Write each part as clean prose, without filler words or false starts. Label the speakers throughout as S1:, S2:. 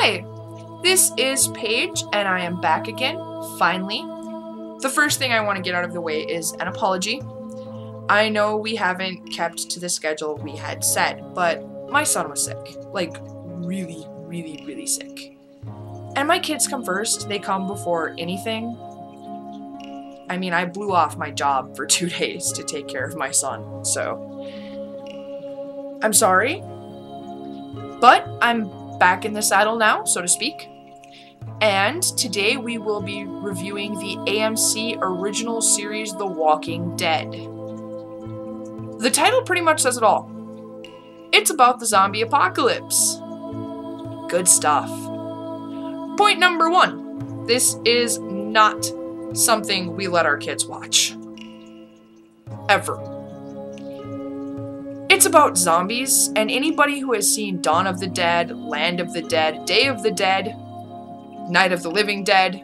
S1: Hi, this is Paige, and I am back again, finally. The first thing I want to get out of the way is an apology. I know we haven't kept to the schedule we had set, but my son was sick. Like, really, really, really sick. And my kids come first. They come before anything. I mean, I blew off my job for 2 days to take care of my son, so I'm sorry. But I'm back in the saddle now, so to speak. And today we will be reviewing the AMC original series, The Walking Dead. The title pretty much says it all. It's about the zombie apocalypse. Good stuff. Point number 1. This is not something we let our kids watch. Ever. It's about zombies, and anybody who has seen Dawn of the Dead, Land of the Dead, Day of the Dead, Night of the Living Dead,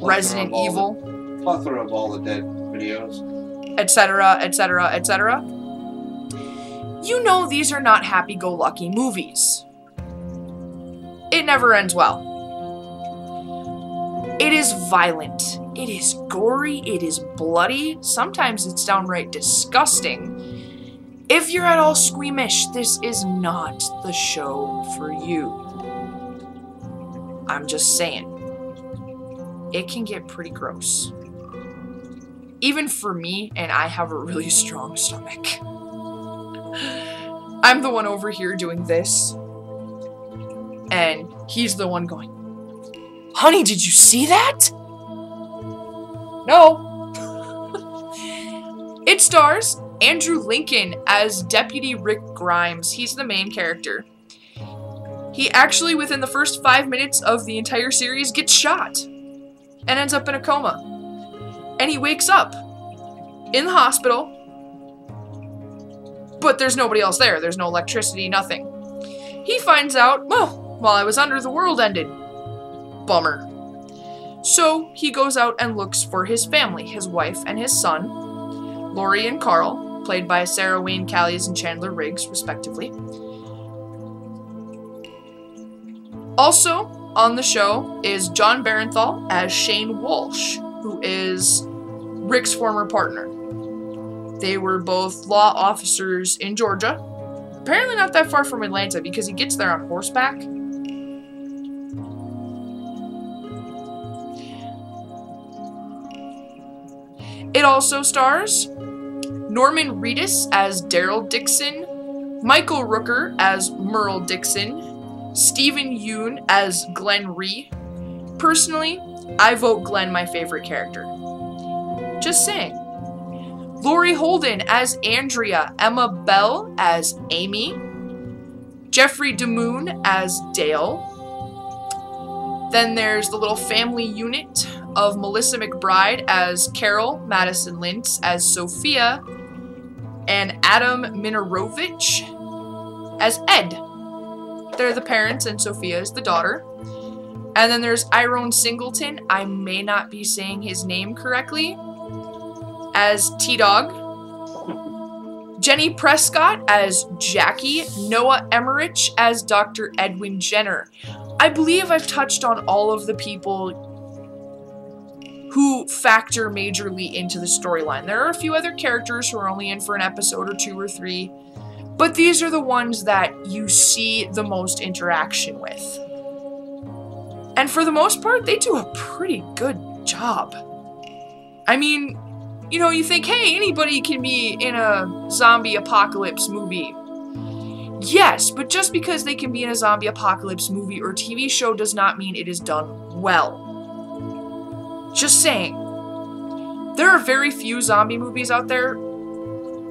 S1: Resident Evil,
S2: plethora of all the dead videos,
S1: etc., etc., etc. You know these are not happy-go-lucky movies. It never ends well. It is violent. It is gory. It is bloody. Sometimes it's downright disgusting. If you're at all squeamish, this is not the show for you. I'm just saying. It can get pretty gross. Even for me, and I have a really strong stomach. I'm the one over here doing this. And he's the one going, "Honey, did you see that?" No. It stars Andrew Lincoln as Deputy Rick Grimes. He's the main character. He actually, within the first 5 minutes of the entire series, gets shot and ends up in a coma. And he wakes up in the hospital, but there's nobody else there. There's no electricity, nothing. He finds out, well, while I was under, the world ended. Bummer. So he goes out and looks for his family, his wife and his son, Lori and Carl, played by Sarah Wayne Callies and Chandler Riggs, respectively. Also on the show is John Barenthal as Shane Walsh, who is Rick's former partner. They were both law officers in Georgia. Apparently not that far from Atlanta, because he gets there on horseback. It also stars Norman Reedus as Daryl Dixon, Michael Rooker as Merle Dixon, Stephen Yoon as Glenn Rhee. Personally, I vote Glenn my favorite character. Just saying. Laurie Holden as Andrea, Emma Bell as Amy, Jeffrey DeMoon as Dale. Then there's the little family unit of Melissa McBride as Carol, Madison Lintz as Sophia, and Adam Minirovich as Ed. They're the parents and Sophia is the daughter. And then there's Tyrone Singleton, I may not be saying his name correctly, as T-Dog. Jenny Prescott as Jackie, Noah Emmerich as Dr. Edwin Jenner. I believe I've touched on all of the people who factor majorly into the storyline. There are a few other characters who are only in for an episode or 2 or 3, but these are the ones that you see the most interaction with. And for the most part, they do a pretty good job. I mean, you know, you think, hey, anybody can be in a zombie apocalypse movie. Yes, but just because they can be in a zombie apocalypse movie or TV show does not mean it is done well. Just saying. There are very few zombie movies out there,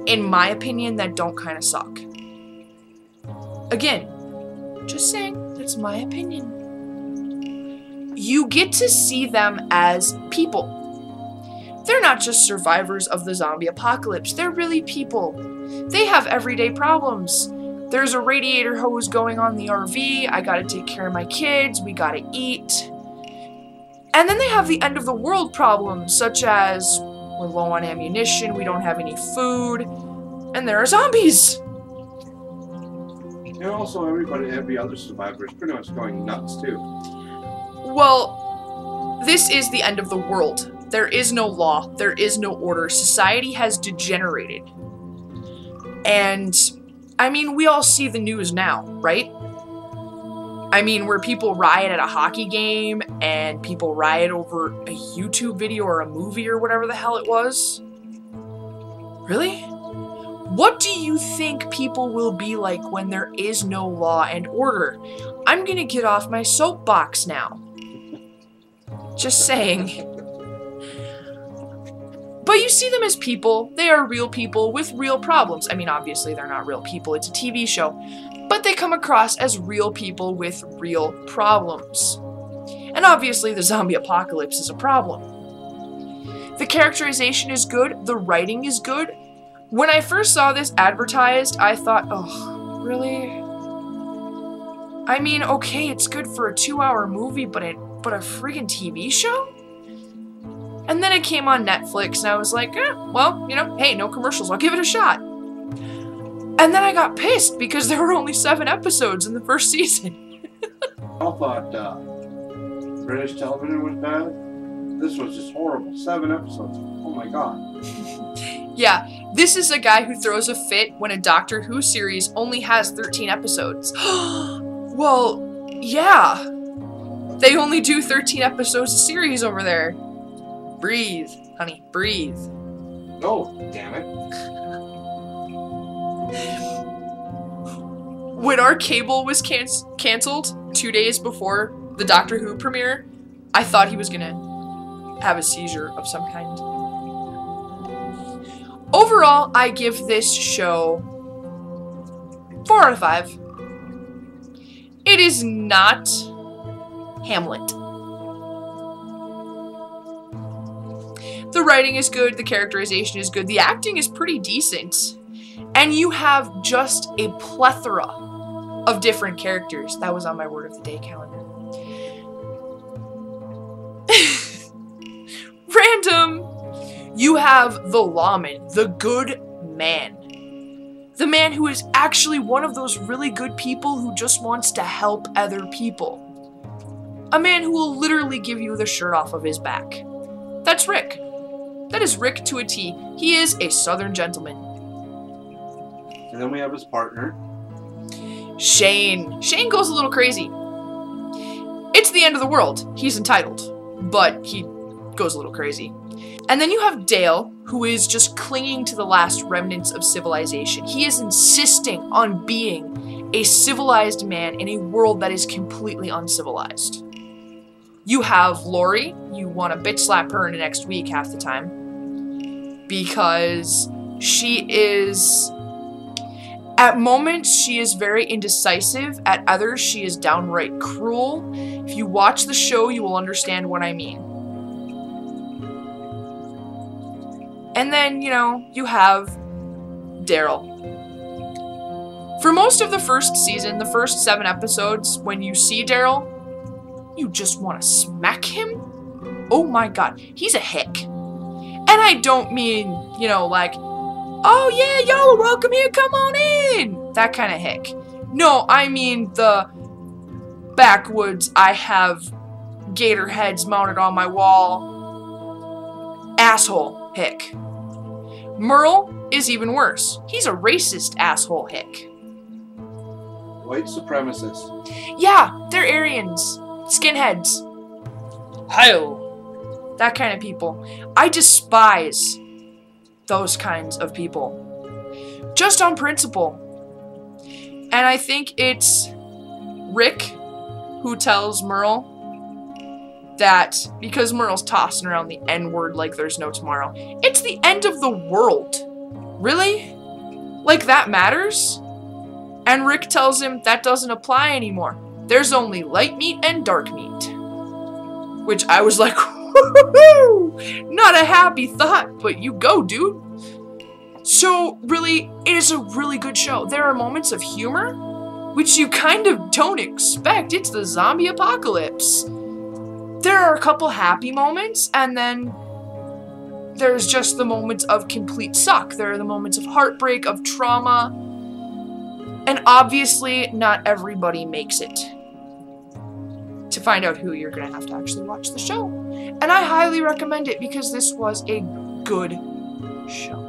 S1: in my opinion, that don't kind of suck. Again, just saying, that's my opinion. You get to see them as people. They're not just survivors of the zombie apocalypse, they're really people. They have everyday problems. There's a radiator hose going on the RV, I gotta take care of my kids, we gotta eat. And then they have the end of the world problems, such as we're low on ammunition, we don't have any food, and there are zombies.
S2: And also every other survivor is pretty much going nuts too.
S1: Well, this is the end of the world. There is no law. There is no order. Society has degenerated. And, I mean, we all see the news now, right? I mean, where people riot at a hockey game and people riot over a YouTube video or a movie or whatever the hell it was. Really? What do you think people will be like when there is no law and order? I'm gonna get off my soapbox now. Just saying. But you see them as people. They are real people with real problems. I mean, obviously they're not real people. It's a TV show. But they come across as real people with real problems. And obviously the zombie apocalypse is a problem. The characterization is good. The writing is good. When I first saw this advertised, I thought, oh, really? I mean, okay, it's good for a 2-hour movie, but a friggin' TV show? And then it came on Netflix, and I was like, well, you know, hey, no commercials, I'll give it a shot. And then I got pissed because there were only 7 episodes in the first season.
S2: I thought British television was bad. This was just horrible. 7 episodes. Oh my god.
S1: Yeah, this is a guy who throws a fit when a Doctor Who series only has 13 episodes. Well, yeah. They only do 13 episodes a series over there. Breathe, honey, breathe.
S2: Oh, damn it.
S1: When our cable was canceled 2 days before the Doctor Who premiere, I thought he was gonna have a seizure of some kind. Overall, I give this show 4 out of 5. It is not Hamlet. The writing is good, the characterization is good, the acting is pretty decent, and you have just a plethora of different characters. That was on my word of the day calendar. Random! You have the lawman, the good man. The man who is actually one of those really good people who just wants to help other people. A man who will literally give you the shirt off of his back. That's Rick. That is Rick to a T. He is a Southern gentleman.
S2: And then we have his partner.
S1: Shane. Shane goes a little crazy. It's the end of the world. He's entitled. But he goes a little crazy. And then you have Dale, who is just clinging to the last remnants of civilization. He is insisting on being a civilized man in a world that is completely uncivilized. You have Lori. You want to bitch slap her in the next week half the time. Because she is... At moments, she is very indecisive. At others, she is downright cruel. If you watch the show, you will understand what I mean. And then, you know, you have Daryl. For most of the first season, the first 7 episodes, when you see Daryl, you just want to smack him. Oh my god, he's a hick. And I don't mean, you know, like, oh yeah, y'all are welcome here, come on in. That kind of hick. No, I mean the backwoods, I have gator heads mounted on my wall. Asshole hick. Merle is even worse. He's a racist asshole hick.
S2: White supremacists.
S1: Yeah, they're Aryans. Skinheads. Heyo. That kind of people. I despise those kinds of people. Just on principle. And I think it's Rick who tells Merle that, because Merle's tossing around the N-word like there's no tomorrow, it's the end of the world. Really? Like that matters? And Rick tells him that doesn't apply anymore. There's only light meat and dark meat. Which I was like, woo-hoo-hoo! Not a happy thought, but you go, dude. So, really, it is a really good show. There are moments of humor, which you kind of don't expect. It's the zombie apocalypse. There are a couple happy moments, and then there's just the moments of complete suck. There are the moments of heartbreak, of trauma. And obviously, not everybody makes it to find out who. You're going to have to actually watch the show. And I highly recommend it because this was a good show.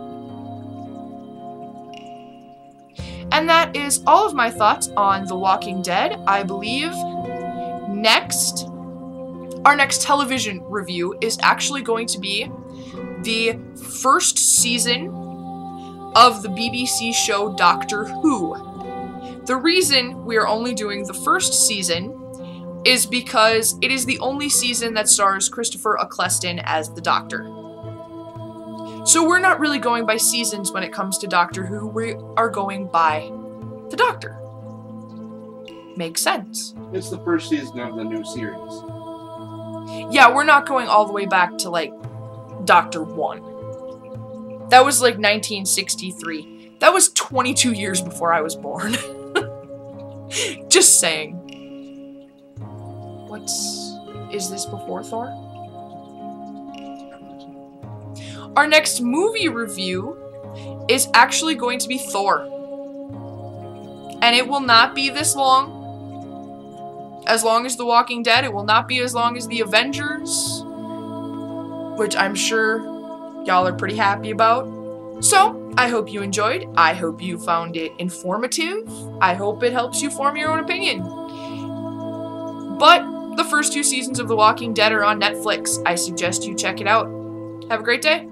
S1: And that is all of my thoughts on The Walking Dead. I believe our next television review is actually going to be the first season of the BBC show Doctor Who. The reason we are only doing the first season is because it is the only season that stars Christopher Eccleston as the Doctor. So we're not really going by seasons when it comes to Doctor Who, we are going by the Doctor. Makes sense.
S2: It's the first season of the new series.
S1: Yeah, we're not going all the way back to, like, Doctor 1. That was, like, 1963. That was 22 years before I was born. Just saying. Is this before Thor? Our next movie review is actually going to be Thor. And it will not be this long. As long as The Walking Dead. It will not be as long as The Avengers. Which I'm sure y'all are pretty happy about. So, I hope you enjoyed. I hope you found it informative. I hope it helps you form your own opinion. But the first 2 seasons of The Walking Dead are on Netflix. I suggest you check it out. Have a great day.